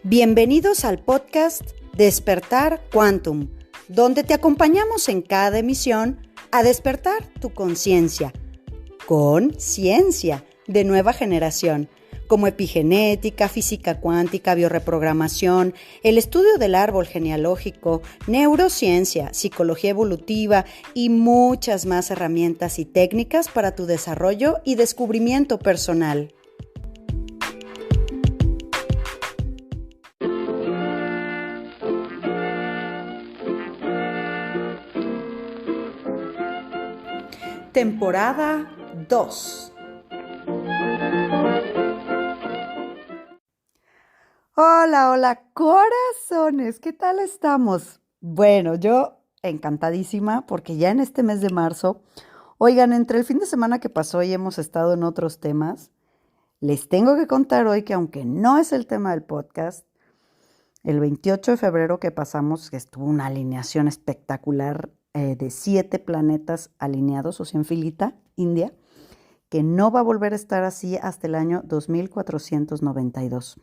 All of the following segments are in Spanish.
Bienvenidos al podcast Despertar Quantum, donde te acompañamos en cada emisión a despertar tu conciencia con ciencia de nueva generación, como epigenética, física cuántica, biorreprogramación, el estudio del árbol genealógico, neurociencia, psicología evolutiva y muchas más herramientas y técnicas para tu desarrollo y descubrimiento personal. Temporada 2. Hola, corazones, ¿qué tal estamos? Bueno, yo encantadísima porque ya en este mes de marzo, oigan, entre el fin de semana que pasó y hemos estado en otros temas, les tengo que contar hoy que aunque no es el tema del podcast, el 28 de febrero que pasamos, que estuvo una alineación espectacular de 7 planetas alineados, o sea, en filita, India, que no va a volver a estar así hasta el año 2492,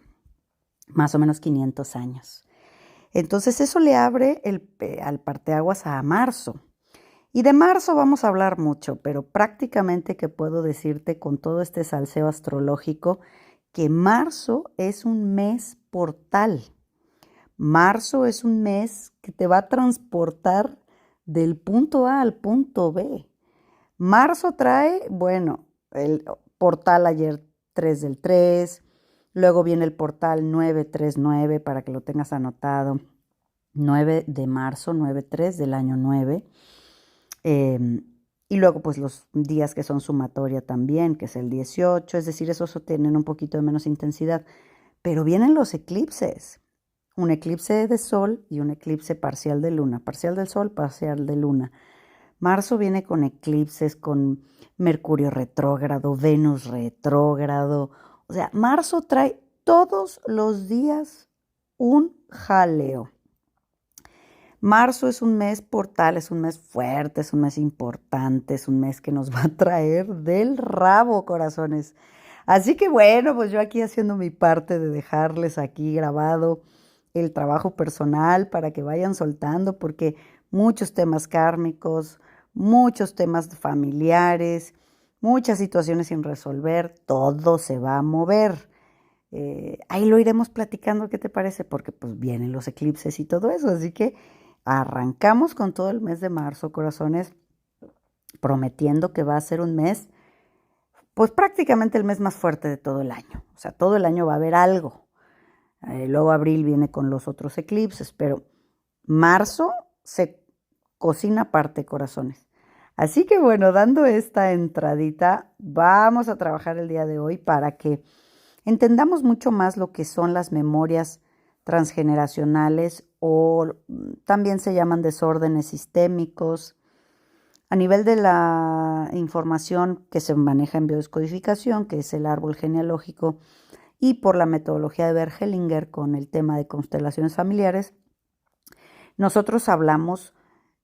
más o menos 500 años. Entonces eso le abre al parteaguas a marzo. Y de marzo vamos a hablar mucho, pero prácticamente que puedo decirte con todo este salseo astrológico que marzo es un mes portal. Marzo es un mes que te va a transportar del punto A al punto B. Marzo trae, bueno, el portal ayer 3 del 3, luego viene el portal 939 para que lo tengas anotado, 9 de marzo, 9-3 del año 9. Y luego pues los días que son sumatoria también, que es el 18, es decir, esos tienen un poquito de menos intensidad. Pero vienen los eclipses. Un eclipse de sol y un eclipse parcial de luna. Parcial del sol, parcial de luna. Marzo viene con eclipses, con Mercurio retrógrado, Venus retrógrado. O sea, marzo trae todos los días un jaleo. Marzo es un mes portal, es un mes fuerte, es un mes importante, es un mes que nos va a traer del rabo, corazones. Así que bueno, pues yo aquí haciendo mi parte de dejarles aquí grabado el trabajo personal para que vayan soltando, porque muchos temas kármicos, muchos temas familiares, muchas situaciones sin resolver, todo se va a mover. Ahí lo iremos platicando, ¿qué te parece? Porque pues vienen los eclipses y todo eso, así que arrancamos con todo el mes de marzo, corazones, prometiendo que va a ser un mes, pues prácticamente el mes más fuerte de todo el año. O sea, todo el año va a haber algo. Luego abril viene con los otros eclipses, pero marzo se cocina aparte, corazones. Así que bueno, dando esta entradita, vamos a trabajar el día de hoy para que entendamos mucho más lo que son las memorias transgeneracionales o también se llaman desórdenes sistémicos. A nivel de la información que se maneja en biodescodificación, que es el árbol genealógico, y por la metodología de Bergelinger con el tema de constelaciones familiares, nosotros hablamos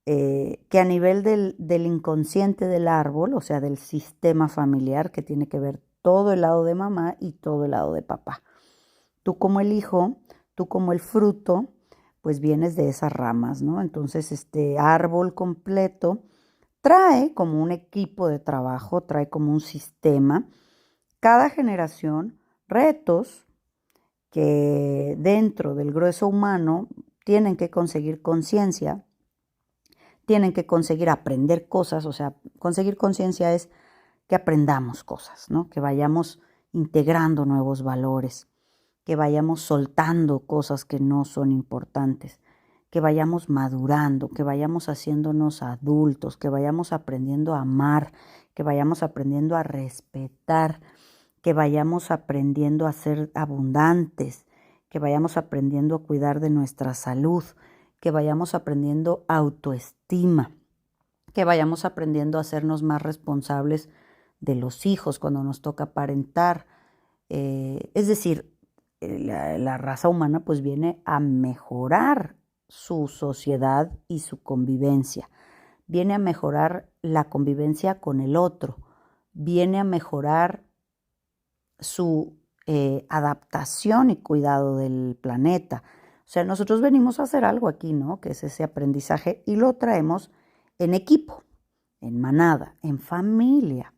que a nivel del inconsciente del árbol, o sea, del sistema familiar, que tiene que ver todo el lado de mamá y todo el lado de papá. Tú como el hijo, tú como el fruto, pues vienes de esas ramas, ¿no? Entonces, este árbol completo trae como un equipo de trabajo, trae como un sistema, cada generación, retos que dentro del grueso humano tienen que conseguir conciencia, tienen que conseguir aprender cosas, o sea, conseguir conciencia es que aprendamos cosas, ¿no? Que vayamos integrando nuevos valores, que vayamos soltando cosas que no son importantes, que vayamos madurando, que vayamos haciéndonos adultos, que vayamos aprendiendo a amar, que vayamos aprendiendo a respetar, que vayamos aprendiendo a ser abundantes, que vayamos aprendiendo a cuidar de nuestra salud, que vayamos aprendiendo autoestima, que vayamos aprendiendo a hacernos más responsables de los hijos cuando nos toca parentar. Es decir, la raza humana pues viene a mejorar su sociedad y su convivencia, viene a mejorar la convivencia con el otro, viene a mejorar su adaptación y cuidado del planeta. O sea, nosotros venimos a hacer algo aquí, ¿no? Que es ese aprendizaje y lo traemos en equipo, en manada, en familia.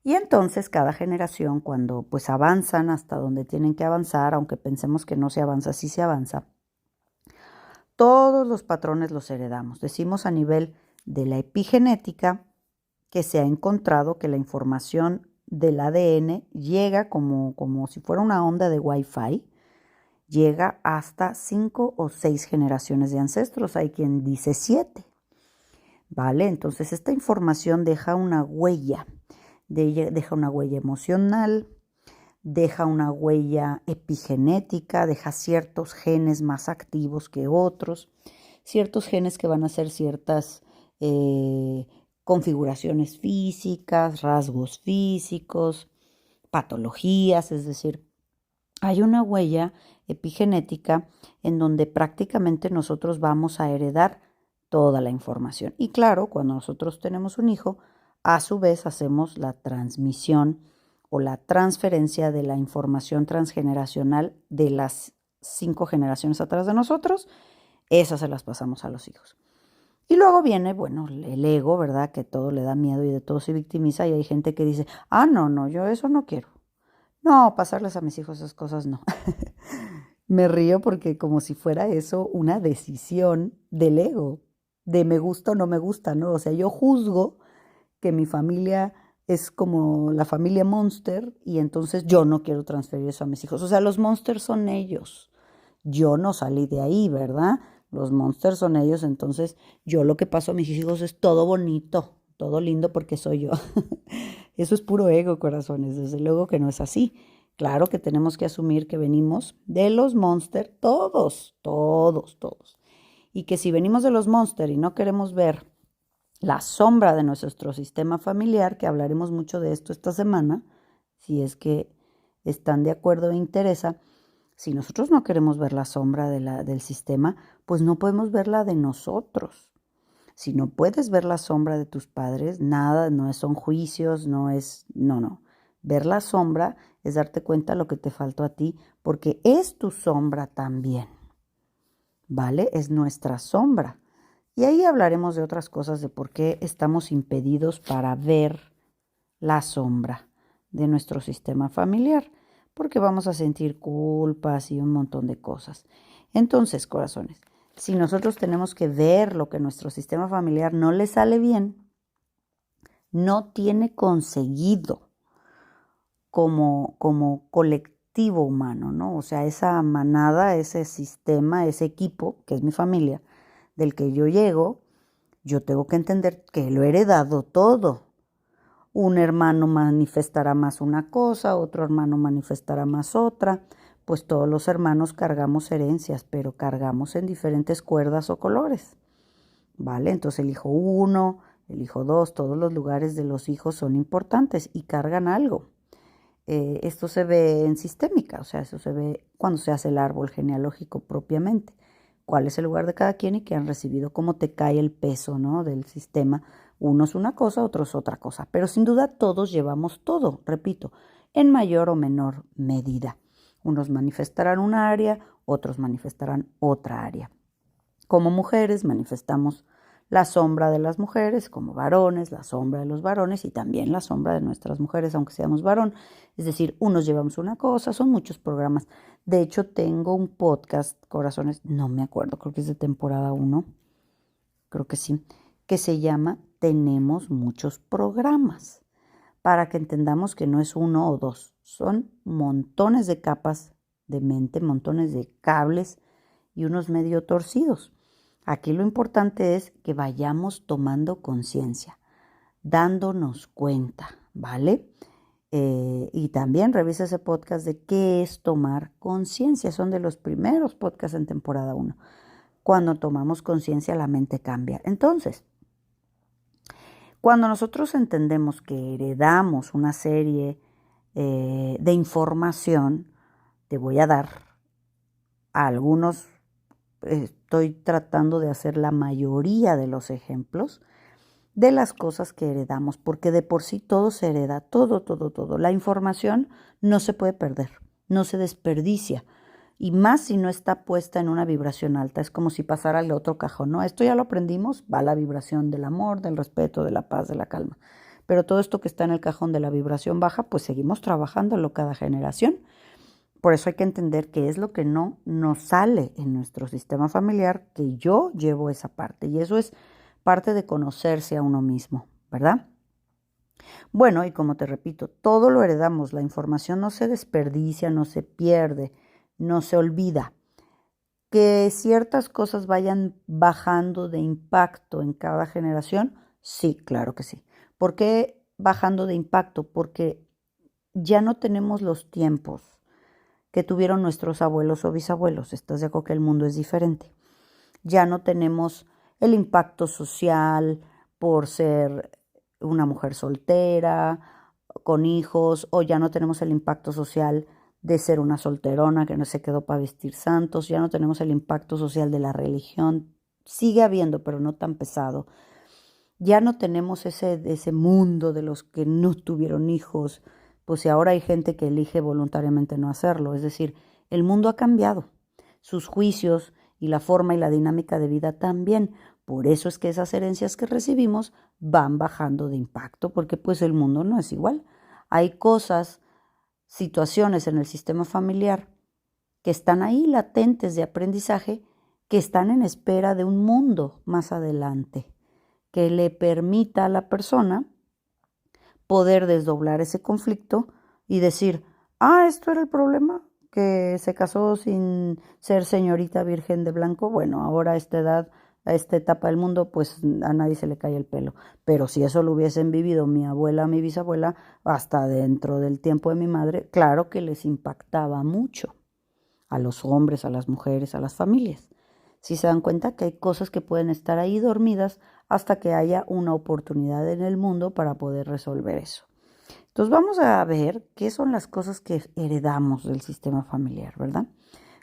Y entonces cada generación, cuando pues avanzan hasta donde tienen que avanzar, aunque pensemos que no se avanza, sí se avanza, todos los patrones los heredamos. Decimos a nivel de la epigenética que se ha encontrado que la información del ADN llega como si fuera una onda de Wi-Fi, llega hasta 5 o 6 generaciones de ancestros. Hay quien dice 7. ¿Vale? Entonces esta información deja una huella. Deja una huella emocional, deja una huella epigenética, deja ciertos genes más activos que otros, ciertos genes que van a hacer ciertas configuraciones físicas, rasgos físicos, patologías, es decir, hay una huella epigenética en donde prácticamente nosotros vamos a heredar toda la información. Y claro, cuando nosotros tenemos un hijo, a su vez hacemos la transmisión o la transferencia de la información transgeneracional de las 5 generaciones atrás de nosotros. Esas se las pasamos a los hijos. Y luego viene, bueno, el ego, ¿verdad? Que todo le da miedo y de todo se victimiza y hay gente que dice, no, yo eso no quiero. No, pasarles a mis hijos esas cosas no. Me río porque como si fuera eso una decisión del ego, de me gusta o no me gusta, ¿no? O sea, yo juzgo que mi familia es como la familia Monster y entonces yo no quiero transferir eso a mis hijos. O sea, los Monsters son ellos. Yo no salí de ahí, ¿verdad? Los Monsters son ellos, entonces yo lo que paso a mis hijos es todo bonito, todo lindo porque soy yo. Eso es puro ego, corazones, desde luego que no es así. Claro que tenemos que asumir que venimos de los Monster, todos. Y que si venimos de los Monster y no queremos ver la sombra de nuestro sistema familiar, que hablaremos mucho de esto esta semana, si es que están de acuerdo e interesa, si nosotros no queremos ver la sombra del sistema, pues no podemos ver la de nosotros. Si no puedes ver la sombra de tus padres, nada, no son juicios, no. Ver la sombra es darte cuenta de lo que te faltó a ti, porque es tu sombra también, ¿vale? Es nuestra sombra. Y ahí hablaremos de otras cosas, de por qué estamos impedidos para ver la sombra de nuestro sistema familiar, porque vamos a sentir culpas y un montón de cosas. Entonces, corazones, si nosotros tenemos que ver lo que nuestro sistema familiar no le sale bien, no tiene conseguido como colectivo humano, ¿no? O sea, esa manada, ese sistema, ese equipo, que es mi familia, del que yo llego, yo tengo que entender que lo he heredado todo. Un hermano manifestará más una cosa, otro hermano manifestará más otra, pues todos los hermanos cargamos herencias, pero cargamos en diferentes cuerdas o colores, ¿vale? Entonces el hijo 1, el hijo 2, todos los lugares de los hijos son importantes y cargan algo. Esto se ve en sistémica, o sea, eso se ve cuando se hace el árbol genealógico propiamente. Cuál es el lugar de cada quien y qué han recibido, cómo te cae el peso, ¿no? Del sistema. Uno es una cosa, otro es otra cosa, pero sin duda todos llevamos todo, repito, en mayor o menor medida. Unos manifestarán una área, otros manifestarán otra área. Como mujeres manifestamos la sombra de las mujeres, como varones, la sombra de los varones y también la sombra de nuestras mujeres, aunque seamos varón. Es decir, unos llevamos una cosa, son muchos programas. De hecho, tengo un podcast, corazones, no me acuerdo, creo que es de temporada 1, creo que sí, que se llama Tenemos muchos programas, para que entendamos que no es uno o dos, son montones de capas de mente, montones de cables y unos medio torcidos. Aquí lo importante es que vayamos tomando conciencia, dándonos cuenta, ¿vale? Y también revisa ese podcast de qué es tomar conciencia. Son de los primeros podcasts en temporada 1. Cuando tomamos conciencia, la mente cambia. Entonces, cuando nosotros entendemos que heredamos una serie de información, te voy a dar algunos. Estoy tratando de hacer la mayoría de los ejemplos de las cosas que heredamos, porque de por sí todo se hereda, todo. La información no se puede perder, no se desperdicia. Y más si no está puesta en una vibración alta, es como si pasara al otro cajón, ¿no? Esto ya lo aprendimos, va la vibración del amor, del respeto, de la paz, de la calma. Pero todo esto que está en el cajón de la vibración baja, pues seguimos trabajándolo cada generación. Por eso hay que entender qué es lo que no nos sale en nuestro sistema familiar, que yo llevo esa parte. Y eso es parte de conocerse a uno mismo, ¿verdad? Bueno, y como te repito, todo lo heredamos, la información no se desperdicia, no se pierde, no se olvida. Que ciertas cosas vayan bajando de impacto en cada generación, sí, claro que sí. ¿Por qué bajando de impacto? Porque ya no tenemos los tiempos que tuvieron nuestros abuelos o bisabuelos. ¿Estás de acuerdo que el mundo es diferente? Ya no tenemos el impacto social por ser una mujer soltera, con hijos, o ya no tenemos el impacto social de ser una solterona que no se quedó para vestir santos, ya no tenemos el impacto social de la religión, sigue habiendo, pero no tan pesado. Ya no tenemos ese mundo de los que no tuvieron hijos, pues si ahora hay gente que elige voluntariamente no hacerlo, es decir, el mundo ha cambiado, sus juicios y la forma y la dinámica de vida también. Por eso es que esas herencias que recibimos van bajando de impacto, porque pues el mundo no es igual. Hay cosas, situaciones en el sistema familiar que están ahí latentes de aprendizaje, que están en espera de un mundo más adelante, que le permita a la persona poder desdoblar ese conflicto y decir, esto era el problema, que se casó sin ser señorita virgen de blanco. Bueno, ahora a esta edad, a esta etapa del mundo, pues a nadie se le cae el pelo. Pero si eso lo hubiesen vivido mi abuela, mi bisabuela, hasta dentro del tiempo de mi madre, claro que les impactaba mucho a los hombres, a las mujeres, a las familias. Si se dan cuenta que hay cosas que pueden estar ahí dormidas hasta que haya una oportunidad en el mundo para poder resolver eso. Entonces vamos a ver qué son las cosas que heredamos del sistema familiar, ¿verdad?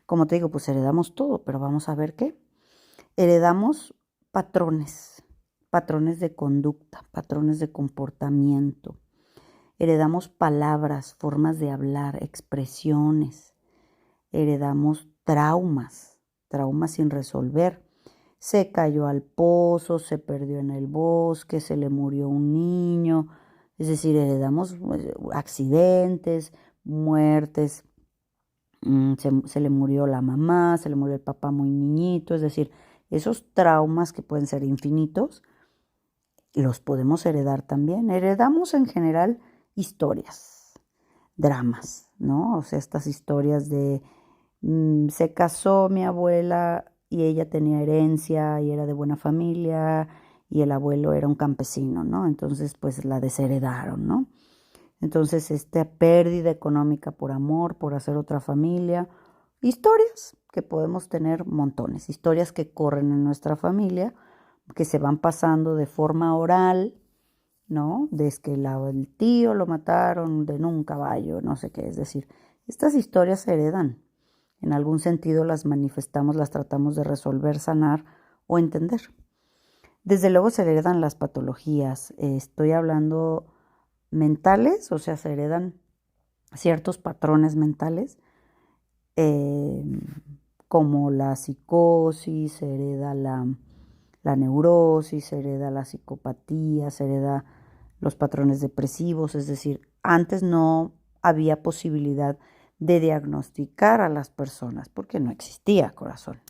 Como te digo, pues heredamos todo, pero vamos a ver qué. Heredamos patrones, patrones de conducta, patrones de comportamiento. Heredamos palabras, formas de hablar, expresiones. Heredamos traumas, traumas sin resolver. Se cayó al pozo, se perdió en el bosque, se le murió un niño. Es decir, heredamos accidentes, muertes, se le murió la mamá, se le murió el papá muy niñito. Es decir, esos traumas que pueden ser infinitos, los podemos heredar también. Heredamos en general historias, dramas, ¿no? O sea, estas historias de se casó mi abuela y ella tenía herencia y era de buena familia y el abuelo era un campesino, ¿no? Entonces, pues la desheredaron, ¿no? Entonces, esta pérdida económica por amor, por hacer otra familia, historias que podemos tener montones, historias que corren en nuestra familia, que se van pasando de forma oral, ¿no? Desde que el tío lo mataron de un caballo, no sé qué, es decir, estas historias se heredan. En algún sentido las manifestamos, las tratamos de resolver, sanar o entender. Desde luego se heredan las patologías. Estoy hablando mentales, o sea, se heredan ciertos patrones mentales, eh, como la psicosis, se hereda la neurosis, se hereda la psicopatía, se hereda los patrones depresivos. Es decir, antes no había posibilidad de diagnosticar a las personas porque no existía corazón,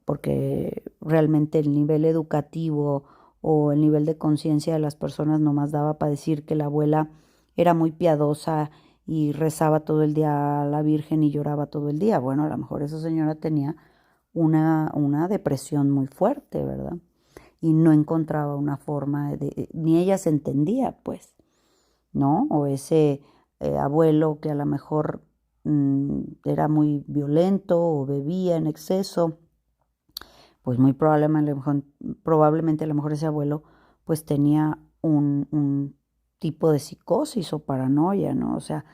porque realmente el nivel educativo o el nivel de conciencia de las personas nomás daba para decir que la abuela era muy piadosa y rezaba todo el día a la Virgen y lloraba todo el día. Bueno, a lo mejor esa señora tenía una depresión muy fuerte, ¿verdad? Y no encontraba una forma ni ella se entendía, pues, ¿no? O ese abuelo que a lo mejor era muy violento o bebía en exceso, pues muy probablemente a lo mejor ese abuelo pues tenía un tipo de psicosis o paranoia, ¿no? O sea,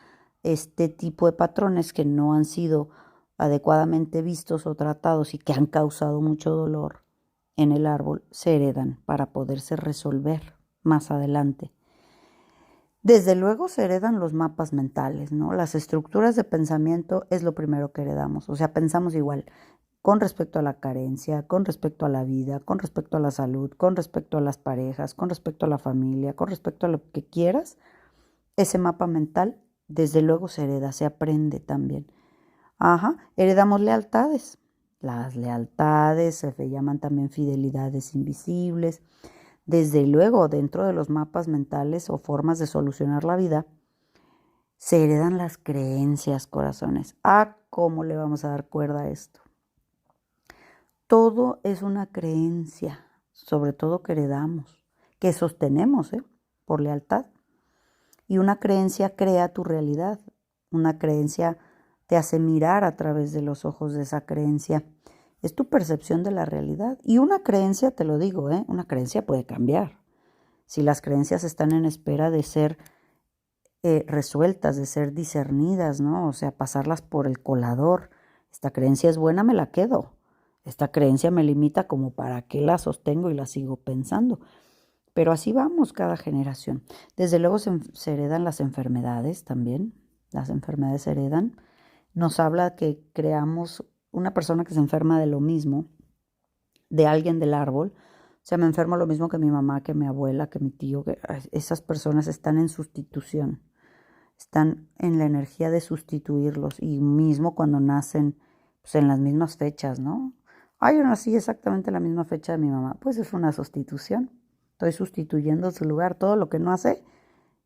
este tipo de patrones que no han sido adecuadamente vistos o tratados y que han causado mucho dolor en el árbol se heredan para poderse resolver más adelante. Desde luego se heredan los mapas mentales, ¿no? Las estructuras de pensamiento es lo primero que heredamos, o sea, pensamos igual con respecto a la carencia, con respecto a la vida, con respecto a la salud, con respecto a las parejas, con respecto a la familia, con respecto a lo que quieras. Ese mapa mental, desde luego se hereda, se aprende también. Ajá, heredamos lealtades. Las lealtades se le llaman también fidelidades invisibles. Desde luego, dentro de los mapas mentales o formas de solucionar la vida, se heredan las creencias, corazones. Ah, ¿cómo le vamos a dar cuerda a esto? Todo es una creencia, sobre todo que heredamos, que sostenemos, por lealtad. Y una creencia crea tu realidad. Una creencia te hace mirar a través de los ojos de esa creencia. Es tu percepción de la realidad. Y una creencia, te lo digo, una creencia puede cambiar. Si las creencias están en espera de ser resueltas, de ser discernidas, ¿no? O sea, pasarlas por el colador. Esta creencia es buena, me la quedo. Esta creencia me limita como para qué la sostengo y la sigo pensando. Pero así vamos cada generación. Desde luego se heredan las enfermedades también. Las enfermedades se heredan. Nos habla que creamos una persona que se enferma de lo mismo, de alguien del árbol. O sea, me enfermo lo mismo que mi mamá, que mi abuela, que mi tío. Esas personas están en sustitución. Están en la energía de sustituirlos. Y mismo cuando nacen, pues en las mismas fechas, ¿no? Ay, yo nací exactamente la misma fecha de mi mamá. Pues es una sustitución. Estoy sustituyendo su lugar. Todo lo que no hace,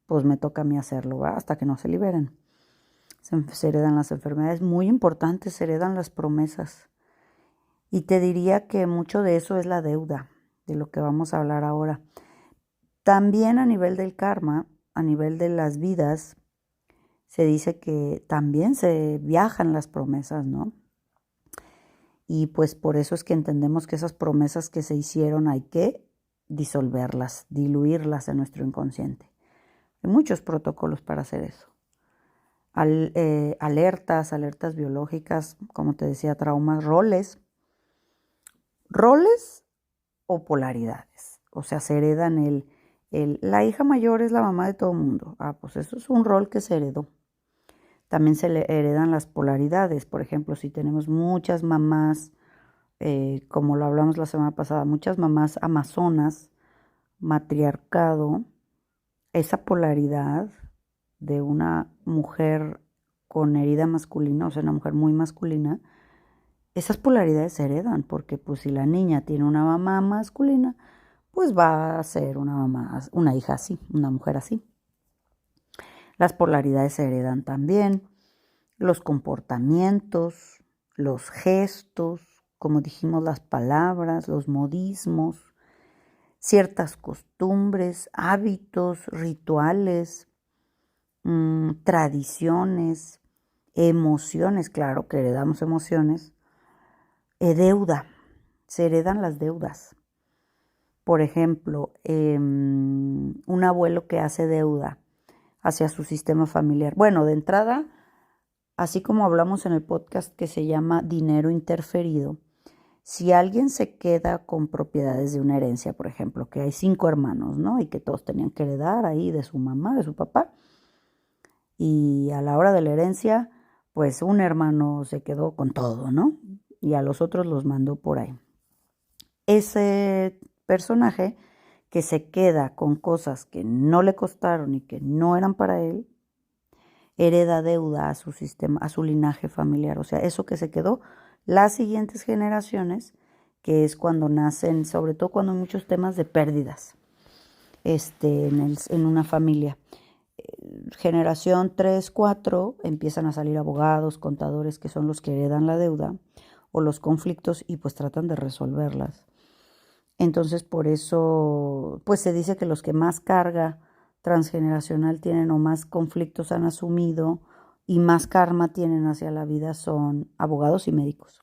pues me toca a mí hacerlo, ¿va? Hasta que no se liberen. Se heredan las enfermedades muy importantes, se heredan las promesas. Y te diría que mucho de eso es la deuda, de lo que vamos a hablar ahora. También a nivel del karma, a nivel de las vidas, se dice que también se viajan las promesas, ¿no? Y pues por eso es que entendemos que esas promesas que se hicieron hay que disolverlas, diluirlas en nuestro inconsciente. Hay muchos protocolos para hacer eso. Alertas biológicas, como te decía, traumas, roles o polaridades. O sea, se heredan la hija mayor es la mamá de todo el mundo. Ah, pues eso es un rol que se heredó. También se le heredan las polaridades. Por ejemplo, si tenemos muchas mamás, como lo hablamos la semana pasada, muchas mamás amazonas, matriarcado, esa polaridad de una mujer con herida masculina, o sea, una mujer muy masculina, esas polaridades se heredan, porque pues si la niña tiene una mamá masculina, pues va a ser una hija así, una mujer así. Las polaridades se heredan también, los comportamientos, los gestos, como dijimos, las palabras, los modismos, ciertas costumbres, hábitos, rituales, tradiciones, emociones, claro que heredamos emociones, deuda, se heredan las deudas. Por ejemplo, un abuelo que hace deuda hacia su sistema familiar. Bueno, de entrada, así como hablamos en el podcast que se llama Dinero Interferido, si alguien se queda con propiedades de una herencia, por ejemplo, que hay 5 hermanos, ¿no? Y que todos tenían que heredar ahí de su mamá, de su papá, y a la hora de la herencia, pues un hermano se quedó con todo, ¿no? Y a los otros los mandó por ahí. Ese personaje que se queda con cosas que no le costaron y que no eran para él, hereda deuda a su sistema, a su linaje familiar. O sea, eso que se quedó, las siguientes generaciones, que es cuando nacen, sobre todo cuando hay muchos temas de pérdidas en una familia. Generación 3, 4, empiezan a salir abogados, contadores, que son los que heredan la deuda o los conflictos y pues tratan de resolverlas. Entonces, por eso, pues se dice que los que más carga transgeneracional tienen o más conflictos han asumido y más karma tienen hacia la vida son abogados y médicos,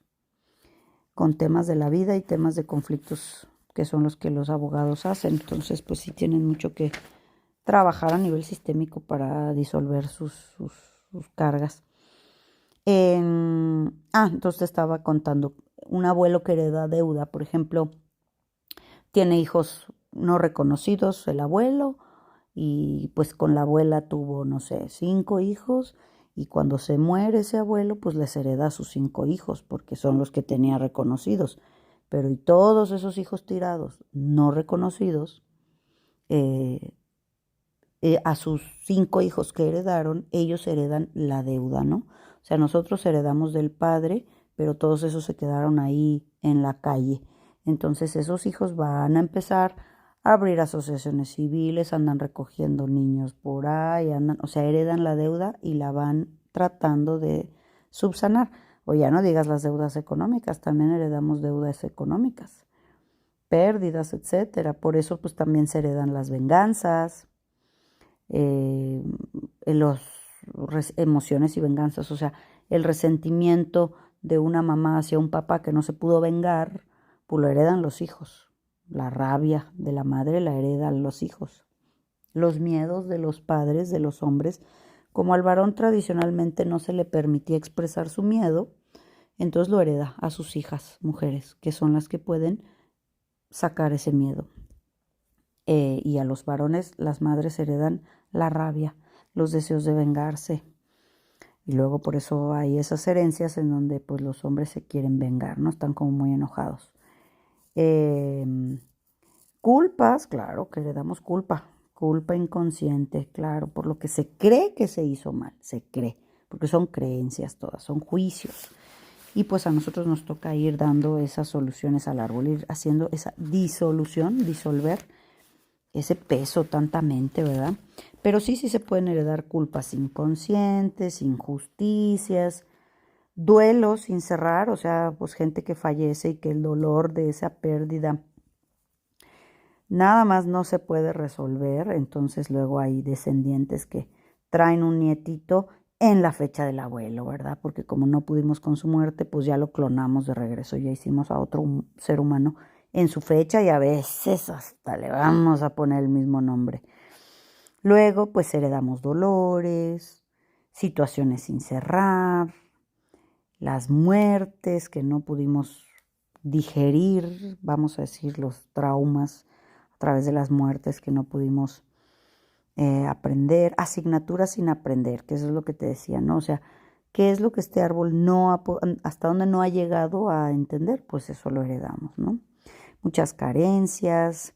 con temas de la vida y temas de conflictos que son los que los abogados hacen. Entonces, pues sí tienen mucho que trabajar a nivel sistémico para disolver sus cargas. Entonces te estaba contando, un abuelo que hereda deuda, por ejemplo, tiene hijos no reconocidos, el abuelo, y pues con la abuela tuvo, no sé, 5 hijos y cuando se muere ese abuelo, pues les hereda a sus 5 hijos porque son los que tenía reconocidos. Pero y todos esos hijos tirados, no reconocidos, eh, a sus 5 hijos que heredaron, ellos heredan la deuda, ¿no? O sea, nosotros heredamos del padre, pero todos esos se quedaron ahí en la calle. Entonces esos hijos van a empezar a abrir asociaciones civiles, andan recogiendo niños por ahí, andan, o sea, heredan la deuda y la van tratando de subsanar. O ya no digas las deudas económicas, también heredamos deudas económicas, pérdidas, etcétera. Por eso pues también se heredan las venganzas, eh, las emociones y venganzas, o sea, el resentimiento de una mamá hacia un papá que no se pudo vengar, pues lo heredan los hijos. La rabia de la madre la heredan los hijos. Los miedos de los padres, de los hombres, como al varón tradicionalmente no se le permitía expresar su miedo, entonces lo hereda a sus hijas, mujeres, que son las que pueden sacar ese miedo. Y a los varones, las madres heredan la rabia, los deseos de vengarse. Y luego por eso hay esas herencias en donde pues los hombres se quieren vengar, ¿no? Están como muy enojados. Culpas, claro, que le damos culpa inconsciente, claro, por lo que se cree que se hizo mal, se cree, porque son creencias todas, son juicios. Y pues a nosotros nos toca ir dando esas soluciones al árbol, ir haciendo esa disolución, disolver ese peso, tanta mente, ¿verdad? Pero sí se pueden heredar culpas inconscientes, injusticias, duelos sin cerrar, o sea, pues gente que fallece y que el dolor de esa pérdida nada más no se puede resolver, entonces luego hay descendientes que traen un nietito en la fecha del abuelo, ¿verdad? Porque como no pudimos con su muerte, pues ya lo clonamos de regreso, ya hicimos a otro ser humano en su fecha y a veces hasta le vamos a poner el mismo nombre. Luego, pues heredamos dolores, situaciones sin cerrar, las muertes que no pudimos digerir, vamos a decir, los traumas a través de las muertes que no pudimos aprender, asignaturas sin aprender, que eso es lo que te decía, ¿no? O sea, ¿qué es lo que este árbol no ha, hasta dónde no ha llegado a entender? Pues eso lo heredamos, ¿no? Muchas carencias,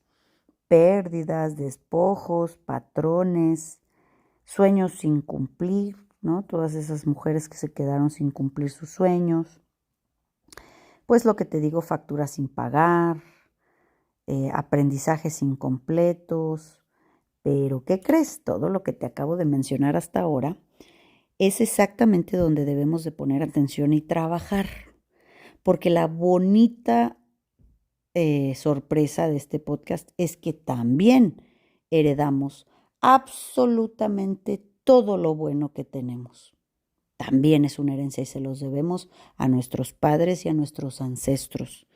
pérdidas, despojos, patrones, sueños sin cumplir, ¿no? Todas esas mujeres que se quedaron sin cumplir sus sueños. Pues lo que te digo, facturas sin pagar, aprendizajes incompletos. Pero, ¿qué crees? Todo lo que te acabo de mencionar hasta ahora es exactamente donde debemos de poner atención y trabajar. Porque la bonita sorpresa de este podcast es que también heredamos absolutamente todo lo bueno que tenemos. También es una herencia y se los debemos a nuestros padres y a nuestros ancestros,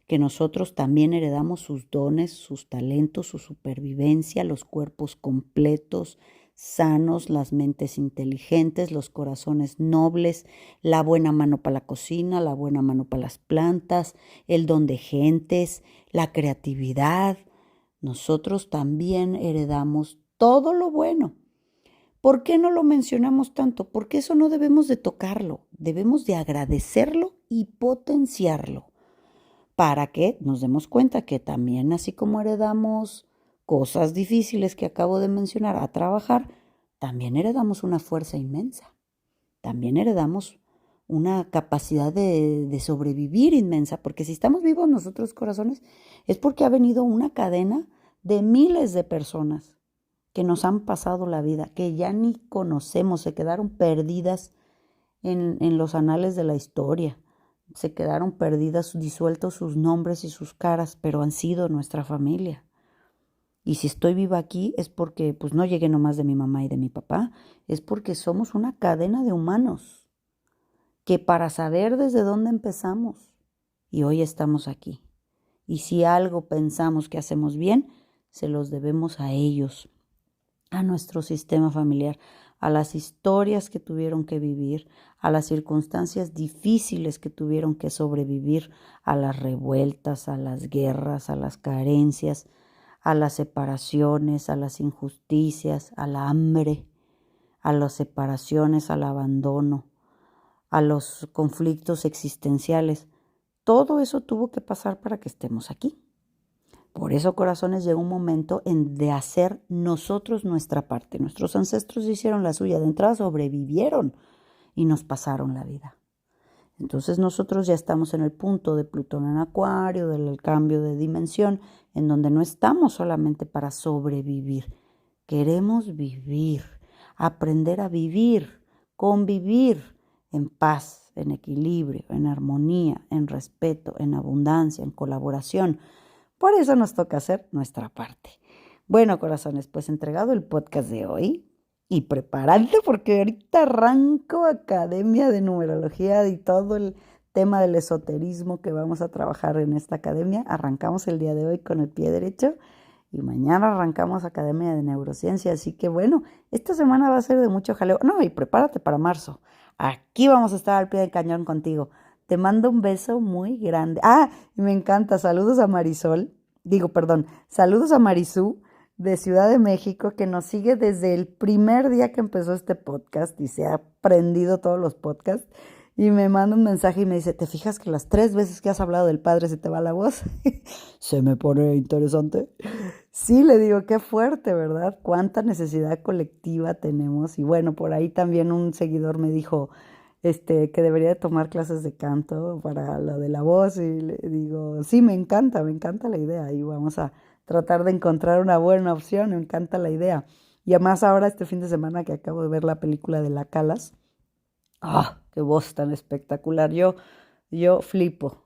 que nosotros también heredamos sus dones, sus talentos, su supervivencia, los cuerpos completos, sanos, las mentes inteligentes, los corazones nobles, la buena mano para la cocina, la buena mano para las plantas, el don de gentes, la creatividad. Nosotros también heredamos todo lo bueno. ¿Por qué no lo mencionamos tanto? Porque eso no debemos de tocarlo, debemos de agradecerlo y potenciarlo para que nos demos cuenta que también así como heredamos cosas difíciles que acabo de mencionar a trabajar, también heredamos una fuerza inmensa, también heredamos una capacidad de sobrevivir inmensa, porque si estamos vivos nosotros corazones es porque ha venido una cadena de miles de personas que nos han pasado la vida, que ya ni conocemos, se quedaron perdidas en los anales de la historia. Se quedaron perdidas, disueltos sus nombres y sus caras, pero han sido nuestra familia. Y si estoy viva aquí es porque pues no llegué nomás de mi mamá y de mi papá, es porque somos una cadena de humanos que para saber desde dónde empezamos y hoy estamos aquí. Y si algo pensamos que hacemos bien, se los debemos a ellos, a nuestro sistema familiar, a las historias que tuvieron que vivir, a las circunstancias difíciles que tuvieron que sobrevivir, a las revueltas, a las guerras, a las carencias, a las separaciones, a las injusticias, al hambre, a las separaciones, al abandono, a los conflictos existenciales. Todo eso tuvo que pasar para que estemos aquí. Por eso, corazones, llegó un momento de hacer nosotros nuestra parte. Nuestros ancestros hicieron la suya. De entrada sobrevivieron y nos pasaron la vida. Entonces nosotros ya estamos en el punto de Plutón en Acuario, del cambio de dimensión, en donde no estamos solamente para sobrevivir. Queremos vivir, aprender a vivir, convivir en paz, en equilibrio, en armonía, en respeto, en abundancia, en colaboración. Por eso nos toca hacer nuestra parte. Bueno, corazones, pues entregado el podcast de hoy y preparando porque ahorita arranco Academia de Numerología y todo el tema del esoterismo que vamos a trabajar en esta academia. Arrancamos el día de hoy con el pie derecho y mañana arrancamos Academia de Neurociencia. Así que bueno, esta semana va a ser de mucho jaleo. No, y prepárate para marzo. Aquí vamos a estar al pie del cañón contigo. Te mando un beso muy grande. Y me encanta. Saludos a saludos a Marisú de Ciudad de México, que nos sigue desde el primer día que empezó este podcast y se ha aprendido todos los podcasts. Y me manda un mensaje y me dice, ¿te fijas que las 3 veces que has hablado del padre se te va la voz? Se me pone interesante. Sí, le digo, qué fuerte, ¿verdad? Cuánta necesidad colectiva tenemos. Y bueno, por ahí también un seguidor me dijo que debería de tomar clases de canto para lo de la voz. Y le digo, sí, me encanta la idea. Y vamos a tratar de encontrar una buena opción. Me encanta la idea. Y además ahora este fin de semana que acabo de ver la película de La Calas. ¡Qué voz tan espectacular! Yo flipo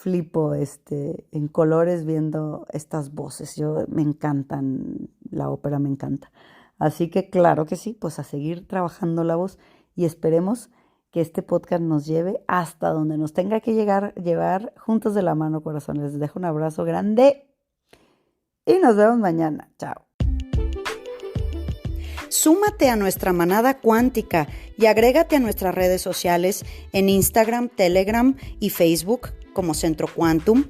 en colores viendo estas voces. Me encantan, la ópera me encanta. Así que claro que sí, pues a seguir trabajando la voz y esperemos que este podcast nos lleve hasta donde nos tenga que llevar juntos de la mano, corazones. Les dejo un abrazo grande y nos vemos mañana. Chao. Súmate a nuestra manada cuántica y agrégate a nuestras redes sociales en Instagram, Telegram y Facebook como Centro Quantum.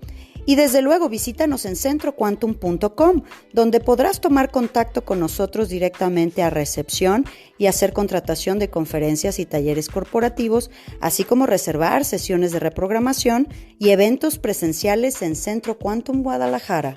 Y desde luego visítanos en centroquantum.com, donde podrás tomar contacto con nosotros directamente a recepción y hacer contratación de conferencias y talleres corporativos, así como reservar sesiones de reprogramación y eventos presenciales en Centro Quantum Guadalajara.